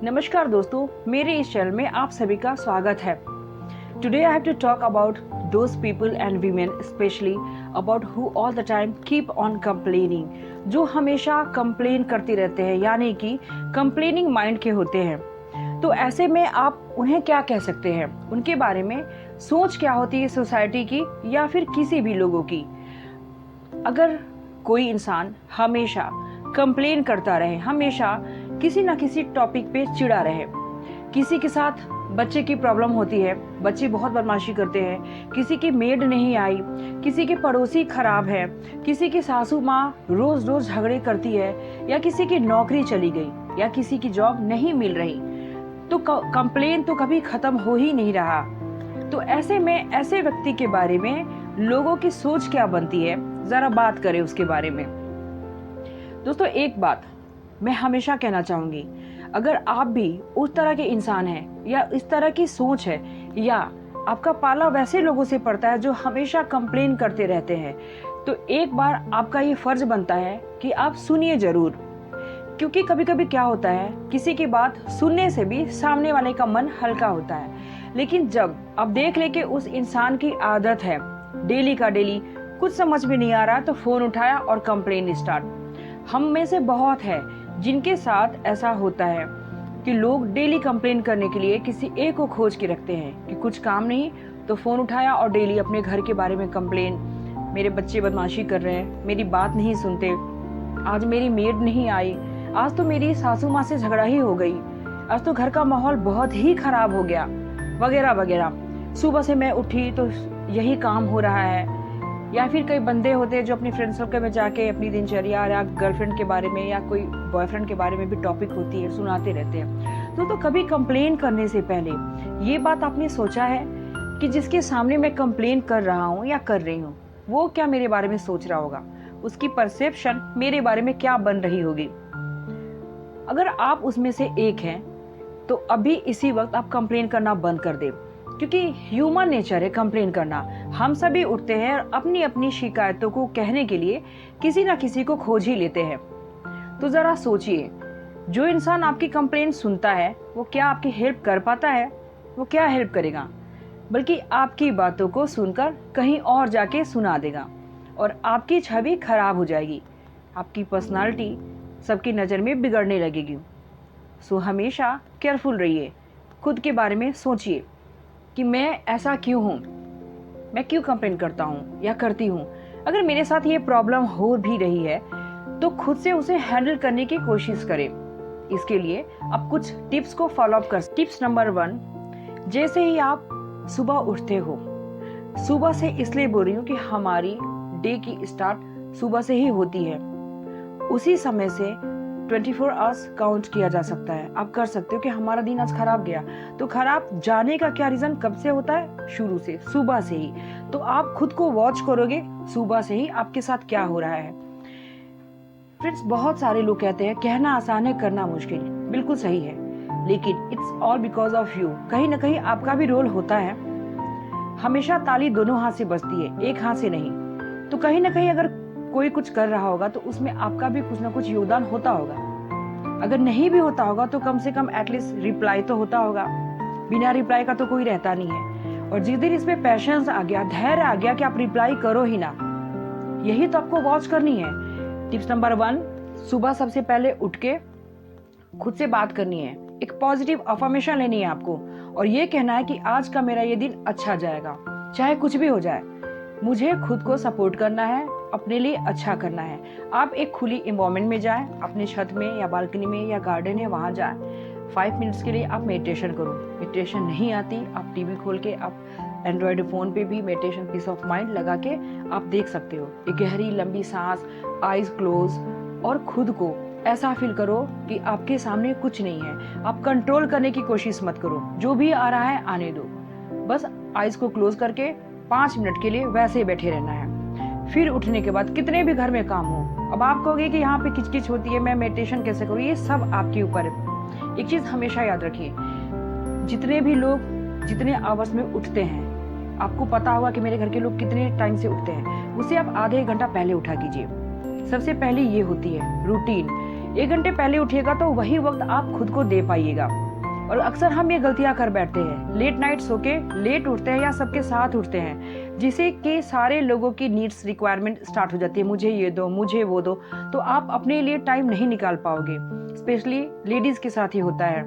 नमस्कार दोस्तों, मेरे इस चैनल में आप सभी का स्वागत है। Today I have to talk about those people and women, specially about who all the time keep on complaining, जो हमेशा कंप्लेन करते रहते हैं, यानी कि कंप्लेनिंग माइंड के होते हैं। तो ऐसे में आप उन्हें क्या कह सकते हैं, उनके बारे में सोच क्या होती है सोसाइटी की या फिर किसी भी लोगों की। अगर कोई इंसान हमेशा कंप्लेन करता रहे, हमेशा किसी ना किसी टॉपिक पे चिढ़ा रहे, किसी के साथ बच्चे की प्रॉब्लम होती है, बच्चे बहुत बदमाशी करते हैं, किसी की मेड नहीं आई, किसी के पड़ोसी खराब है, किसी की सासू माँ रोज रोज झगड़े करती है, या किसी की नौकरी चली गई या किसी की जॉब नहीं मिल रही, तो कंप्लेन तो कभी खत्म हो ही नहीं रहा। तो ऐसे में ऐसे व्यक्ति के बारे में लोगों की सोच क्या बनती है, जरा बात करें उसके बारे में। दोस्तों, एक बात मैं हमेशा कहना चाहूंगी, अगर आप भी उस तरह के इंसान हैं या इस तरह की सोच है, या आपका पाला वैसे लोगों से पड़ता है जो हमेशा कंप्लेन करते रहते हैं, तो एक बार आपका ये फर्ज बनता है कि आप सुनिए जरूर। क्योंकि कभी कभी क्या होता है, किसी की बात सुनने से भी सामने वाले का मन हल्का होता है, लेकिन जब आप देख ले कि उस इंसान की आदत है डेली का डेली, कुछ समझ में नहीं आ रहा तो फोन उठाया और कंप्लेन स्टार्ट। हम में से बहुत है जिनके साथ ऐसा होता है कि लोग डेली कंप्लेन करने के लिए किसी एक को खोज के रखते हैं कि कुछ काम नहीं तो फोन उठाया और डेली अपने घर के बारे में कंप्लेन, मेरे बच्चे बदमाशी कर रहे हैं, मेरी बात नहीं सुनते, आज मेरी मेड नहीं आई, आज तो मेरी सासू माँ से झगड़ा ही हो गई, आज तो घर का माहौल बहुत ही खराब हो गया, वगैरह वगैरह। सुबह से मैं उठी तो यही काम हो रहा है। या फिर कई बंदे होते हैं जो अपनी फ्रेंड सर्कल में जाके अपनी दिनचर्या या गर्लफ्रेंड के बारे में या कोई बॉयफ्रेंड के बारे में भी टॉपिक होती है, सुनाते रहते हैं। तो कभी कंप्लेन करने से पहले ये बात आपने सोचा है कि जिसके सामने मैं कंप्लेन कर रहा हूँ या कर रही हूँ, वो क्या मेरे बारे में सोच रहा होगा, उसकी परसेप्शन मेरे बारे में क्या बन रही होगी। अगर आप उसमें से एक हैं तो अभी इसी वक्त आप कंप्लेन करना बंद कर दें, क्योंकि ह्यूमन नेचर है कंप्लेन करना। हम सभी उठते हैं और अपनी अपनी शिकायतों को कहने के लिए किसी ना किसी को खोज ही लेते हैं। तो जरा सोचिए, जो इंसान आपकी कंप्लेन सुनता है वो क्या आपकी हेल्प कर पाता है? वो क्या हेल्प करेगा, बल्कि आपकी बातों को सुनकर कहीं और जाके सुना देगा और आपकी छवि खराब हो जाएगी, आपकी पर्सनालिटी सबकी नज़र में बिगड़ने लगेगी। सो हमेशा केयरफुल रहिए, खुद के बारे में सोचिए कि मैं ऐसा क्यों हूँ, मैं क्यों कंप्लेन करता हूँ या करती हूँ। अगर मेरे साथ ये प्रॉब्लम हो भी रही है तो खुद से उसे हैंडल करने की कोशिश करें। इसके लिए आप कुछ टिप्स को फॉलो अप कर। टिप्स नंबर 1, जैसे ही आप सुबह उठते हो, सुबह से इसलिए बोल रही हूँ कि हमारी डे की स्टार्ट सुबह से ही होती है, उसी समय से 24 आवर्स काउंट किया जा सकता है। आप कर सकते हो कि हमारा दिन आज खराब गया, तो खराब जाने का क्या रीजन कब से होता है? शुरू से, सुबह से ही। तो आप खुद को वॉच करोगे सुबह से ही आपके साथ क्या हो रहा है। फ्रेंड्स, बहुत सारे लोग कहते हैं कहना आसान है करना मुश्किल। बिल्कुल सही है, लेकिन it's all because of you. कहीं ना कहीं आपका भी रोल होता है। हमेशा ताली दोनों हाथ से बजती है, एक हाथ से नहीं। तो कहीं ना कहीं अगर कोई कुछ कर रहा होगा तो उसमें आपका भी कुछ ना कुछ योगदान होता होगा। अगर नहीं भी होता होगा तो कम से कम एटलीस्ट रिप्लाई तो होता होगा। बिना रिप्लाई का तो कोई रहता नहीं है। और जिस दिन इसमें पैशंस आ गया, धैर्य आ गया कि आप रिप्लाई करो ही ना, यही तो आपको वॉच करनी है। टिप्स नंबर 1, सुबह सबसे पहले उठ के खुद से बात करनी है, एक पॉजिटिव अफर्मेशन लेनी है आपको, और ये कहना है कि आज का मेरा ये दिन अच्छा जाएगा, चाहे कुछ भी हो जाए, मुझे खुद को सपोर्ट करना है, अपने लिए अच्छा करना है। आप एक खुली एनवायरनमेंट में जाएं, अपने छत में या बालकनी में या गार्डन है वहां जाएं। 5 मिनट्स के लिए आप मेडिटेशन करो। मेडिटेशन नहीं आती, आप टीवी खोल के, आप एंड्रॉयड फोन पे भी मेडिटेशन पीस ऑफ माइंड लगा के आप देख सकते हो। एक गहरी लंबी सांस, आईज क्लोज, और खुद को ऐसा फील करो कि आपके सामने कुछ नहीं है। आप कंट्रोल करने की कोशिश मत करो, जो भी आ रहा है आने दो। बस आईज को क्लोज करके 5 मिनट के लिए वैसे ही बैठे रहना है। फिर उठने के बाद कितने भी घर में काम हो, अब आप कहोगे कि यहाँ पे किचकिच होती है, मैं मेडिटेशन कैसे करूँ, ये सब आपके ऊपर है। एक चीज हमेशा याद रखिए, जितने भी लोग जितने आवर्स में उठते हैं, आपको पता होगा कि मेरे घर के लोग कितने टाइम से उठते हैं, उसे आप आधे घंटा पहले उठा कीजिए। सबसे पहले ये होती है रूटीन। 1 घंटे पहले उठिएगा तो वही वक्त आप खुद को दे पाइएगा। और अक्सर हम ये गलतियां कर बैठते हैं, लेट नाइट सो के लेट उठते हैं या सबके साथ उठते हैं, जिससे कि सारे लोगों की नीड्स रिक्वायरमेंट स्टार्ट हो जाती है, मुझे ये दो, मुझे वो दो, तो आप अपने लिए टाइम नहीं निकाल पाओगे। स्पेशली लेडीज के साथ ही होता है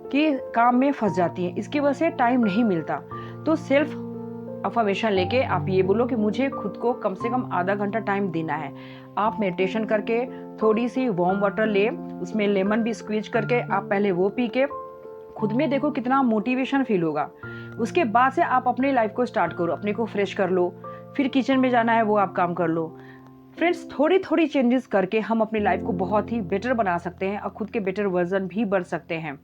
कि काम में फंस जाती हैं, इसकी वजह से टाइम नहीं मिलता। तो सेल्फ अफर्मेशन लेके आप ये बोलो कि मुझे खुद को कम से कम आधा घंटा टाइम देना है। आप मेडिटेशन करके थोड़ी सी वार्म वाटर ले, उसमें लेमन भी स्क्वीज करके आप पहले वो पी के खुद में देखो कितना मोटिवेशन फील होगा। उसके बाद से आप अपनी लाइफ को स्टार्ट करो, अपने को फ्रेश कर लो, फिर किचन में जाना है वो आप काम कर लो। फ्रेंड्स, थोड़ी थोड़ी चेंजेस करके हम अपनी लाइफ को बहुत ही बेटर बना सकते हैं और खुद के बेटर वर्जन भी बन सकते हैं।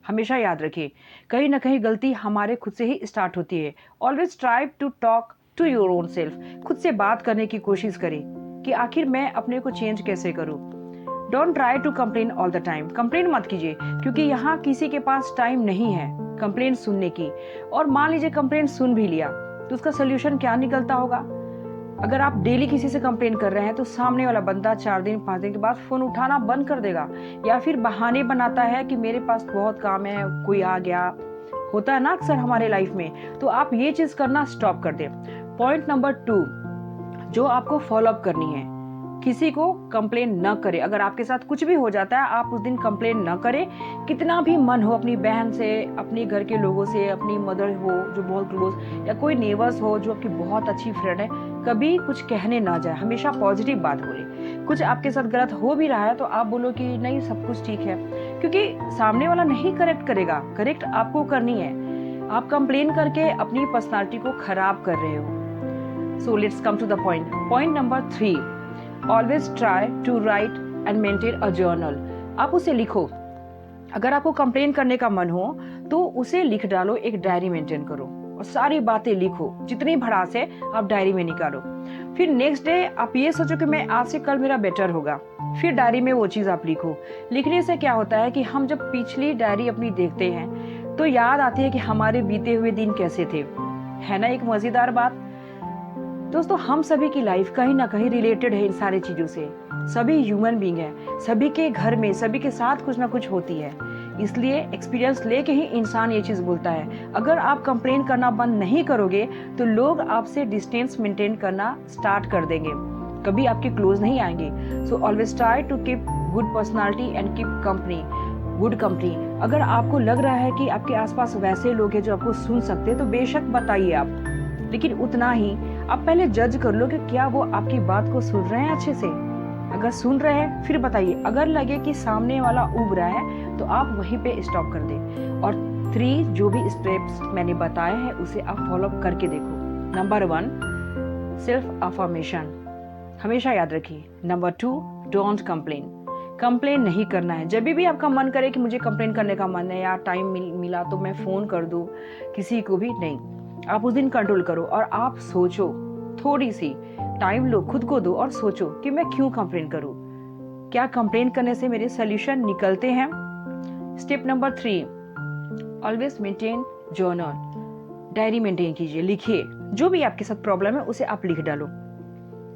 हमेशा याद रखिए, कहीं ना कहीं गलती हमारे खुद से ही स्टार्ट होती है। Always try to talk to your own self. खुद से बात करने की कोशिश करें कि आखिर मैं अपने को चेंज कैसे करूं। Don't try to complain all the time. Complain मत कीजिए, क्योंकि यहाँ किसी के पास टाइम नहीं है कंप्लेन सुनने की। और मान लीजिए कंप्लेन सुन भी लिया तो उसका सोल्यूशन क्या निकलता होगा। अगर आप डेली किसी से कंप्लेन कर रहे हैं तो सामने वाला बंदा 4 दिन 5 दिन के बाद फोन उठाना बंद कर देगा, या फिर बहाने बनाता है कि मेरे पास बहुत काम है, कोई आ गया, होता है ना अक्सर हमारे लाइफ में। तो आप ये चीज करना स्टॉप कर दें। पॉइंट नंबर 2 जो आपको फॉलो अप करनी है, किसी को कंप्लेन न करें। अगर आपके साथ कुछ भी हो जाता है आप उस दिन कंप्लेन न करें। कितना भी मन हो, अपनी बहन से, अपने घर के लोगों से, अपनी मदर हो जो बहुत क्लोज, या कोई नेबर्स हो जो आपकी बहुत अच्छी फ्रेंड है, कभी कुछ कहने ना जाए। हमेशा पॉजिटिव बात बोले। कुछ आपके साथ गलत हो भी रहा है तो आप बोलो कि नहीं सब कुछ ठीक है, क्योंकि सामने वाला नहीं करेक्ट करेगा, करेक्ट आपको करनी है। आप कंप्लेन करके अपनी पर्सनालिटी को खराब कर रहे हो। So let's come to the point. Point number 3, always try to write and maintain a journal. आप उसे लिखो। अगर आपको कंप्लेन करने का मन हो तो उसे लिख डालो, एक डायरी मेंटेन करो और सारी बातें लिखो, जितनी भड़ास है आप डायरी में निकालो। फिर नेक्स्ट डे आप ये सोचो कि मैं आज से कल मेरा बेटर होगा, फिर डायरी में वो चीज आप लिखो। लिखने से क्या होता है कि हम जब पिछली डायरी अपनी देखते हैं तो याद आती है कि हमारे बीते हुए दिन कैसे थे, है ना एक मजेदार बात। दोस्तों, हम सभी की लाइफ कहीं ना कहीं रिलेटेड है इन सारी चीजों से। सभी ह्यूमन बीइंग है, सभी के घर में सभी के साथ कुछ ना कुछ होती है। इसलिए एक्सपीरियंस लेके ही इंसान ये चीज बोलता है। अगर आप कंप्लेन करना बंद नहीं करोगे तो लोग आपसे डिस्टेंस मेंटेन करना स्टार्ट कर देंगे, कभी आपके क्लोज नहीं आएंगे। So always try to keep good personality and keep company, good company. अगर आपको लग रहा है कि आपके आसपास वैसे लोग हैं जो आपको सुन सकते हैं तो बेशक बताइए आप, लेकिन उतना ही आप पहले जज कर लो कि क्या वो आपकी बात को सुन रहे हैं अच्छे से। अगर सुन रहे हैं फिर बताइए। अगर लगे कि सामने वाला उब रहा है तो आप वहीं पे स्टॉप कर दें। और 3 जो भी स्टेप्स मैंने बताए हैं उसे आप फॉलो करके देखो। नंबर 1 सेल्फ अफर्मेशन, हमेशा याद रखिए। नंबर 2 डोंट कंप्लेन, कंप्लेन नहीं करना है। जब भी आपका मन करे कि मुझे कंप्लेन करने का मन है या टाइम मिला तो मैं फोन कर दूं किसी को भी, नहीं। आप उस दिन कंट्रोल करो और आप सोचो, थोड़ी सी टाइम लो, खुद को दो और सोचो कि मैं क्यों कंप्लेन करूं, क्या कंप्लेन करने से मेरे सॉल्यूशन निकलते हैं। Step number 3 always maintain journal, diary maintain कीजिए, लिखिए जो भी आपके साथ प्रॉब्लम है उसे आप लिख डालो।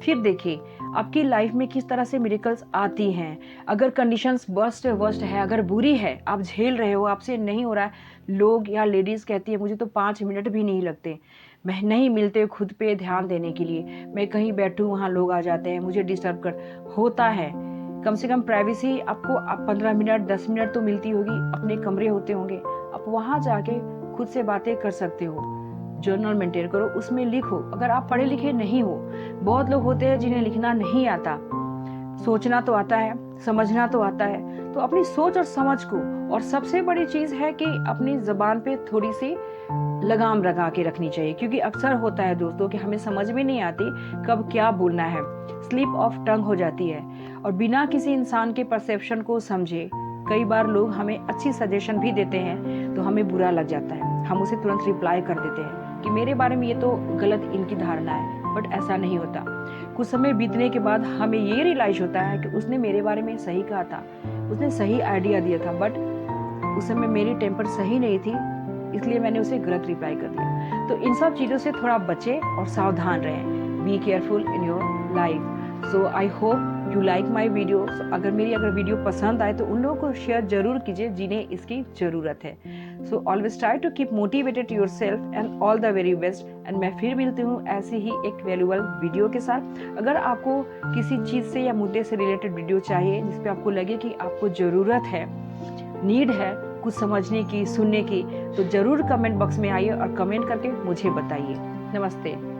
फिर देखिए आपकी लाइफ में किस तरह से मिरेकल्स आती हैं। अगर कंडीशंस वर्स्ट है, अगर बुरी है, आप झेल रहे हो, आपसे नहीं हो रहा है, लोग या लेडीज कहती है मुझे तो 5 मिनट भी नहीं लगते, मैं नहीं मिलते खुद पे ध्यान देने के लिए, मैं कहीं बैठूं वहाँ लोग आ जाते हैं, मुझे डिस्टर्ब कर होता है। कम से कम प्राइवेसी आपको 15 मिनट 10 मिनट तो मिलती होगी, अपने कमरे होते होंगे, आप वहाँ जाके खुद से बातें कर सकते हो। जर्नल मेंटेन करो, उसमें लिखो। अगर आप पढ़े लिखे नहीं हो, बहुत लोग होते हैं जिन्हें लिखना नहीं आता, सोचना तो आता है, समझना तो आता है, तो अपनी सोच और समझ को, और सबसे बड़ी चीज है कि अपनी जबान पे थोड़ी सी लगाम लगा के रखनी चाहिए, क्योंकि अक्सर होता है दोस्तों कि हमें समझ में नहीं आती कब क्या बोलना है, स्लिप ऑफ टंग हो जाती है। और बिना किसी इंसान के परसेप्शन को समझे कई बार लोग हमें अच्छी सजेशन भी देते हैं तो हमें बुरा लग जाता है, हम उसे तुरंत रिप्लाई कर देते हैं कि मेरे बारे में ये तो गलत इनकी धारणा है, बट ऐसा नहीं होता। कुछ समय बीतने के बाद हमें ये रियलाइज होता है कि उसने मेरे बारे में सही कहा था, उसने सही आइडिया दिया था, बट उस समय मेरी टेम्पर सही नहीं थी, इसलिए मैंने उसे गलत रिप्लाई कर दिया। तो इन सब चीज़ों से थोड़ा बचें और सावधान रहें। Be careful in your life. So I hope you like my video. अगर मेरी वीडियो पसंद आए तो उन लोगों को शेयर जरूर कीजिए जिन्हें इसकी ज़रूरत है। So always try to keep motivated your self and all the very best. And मैं फिर मिलती हूँ ऐसी ही एक वैल्यूबल वीडियो के साथ। अगर आपको किसी चीज़ से या मुद्दे से रिलेटेड वीडियो चाहिए जिस पे आपको लगे कि आपको ज़रूरत है, नीड है कुछ समझने की, सुनने की, तो ज़रूर कमेंट बॉक्स में आइए और कमेंट करके मुझे बताइए। नमस्ते।